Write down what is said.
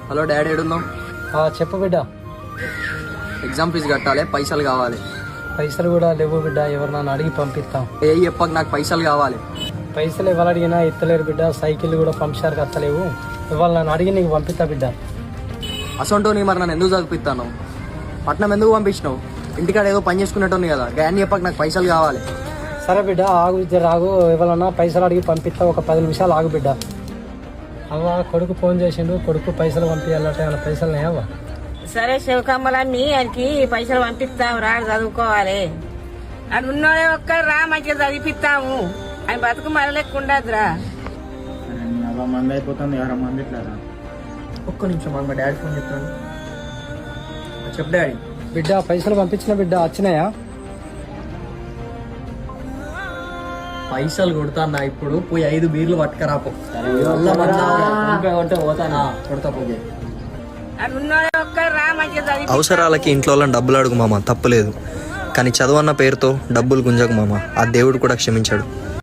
Hello daddy, ఏడున్నావు? చెప్పు బిడ్డ. Exam fee కట్టాలి, పైసలు కావాలి. పైసలు కూడా లేవు బిడ్డ, ఎవరు నన్ను అడిగి పంపిస్తాం. ఏ చెప్పక నాకు పైసలు కావాలి. పైసలు ఎవరు అడిగినా ఎత్తలేరు బిడ్డ, సైకిల్ కూడా పంపించారు కత్తలేవు. ఇవాళ నన్ను అడిగి నీకు పంపిస్తా బిడ్డ. అసొంటో నీ మరి నన్ను ఎందుకు చదివిస్తాను? పట్నం ఎందుకు పంపించినావు? ఇంటికాడ ఏదో పని చేసుకునేటోని కదా, గాని చెప్పక నాకు పైసలు కావాలి. సరే బిడ్డ, ఆగు రాగు, ఎవరన్నా పైసలు అడిగి పంపిస్తా. ఒక 10 నిమిషాలు ఆగు బిడ్డ. అవ్వ కొడుకు ఫోన్ చేసిండు, కొడుకు పైసలు పంపించాలంటే ఏమైనా పైసలు లేవా? సరే శివకమ్మలమ్మి ఆయనకి పైసలు పంపిస్తాం, రాడు చదువుకోవాలి. అది ఉన్నోడే ఒక్కరు రా, మంచిగా చదివిస్తాము. ఆయన బతుకు మరలేకుండదురా. మంది అయిపోతుంది, 20 మంది ఇట్లా. ఒక్క నిమిషం మా డాడీ ఫోన్ చెప్తాను. చెప్పు డాడీ. బిడ్డ పైసలు పంపించిన బిడ్డ, వచ్చినాయా? పైసలు కొడతానా ఇప్పుడు, పోయి 5 బీర్లు పట్టుకరాపో. పోతానా కొడతా పోయి. అది ఉన్నోడే ఒక్కరు రా, మంచిగా చదివి. అవసరాలకి ఇంట్లో వాళ్ళని డబ్బులు అడుగు మామ, తప్పులేదు. కానీ చదువు అన్న పేరుతో డబ్బులు గుంజకు మామ, ఆ దేవుడు కూడా క్షమించాడు.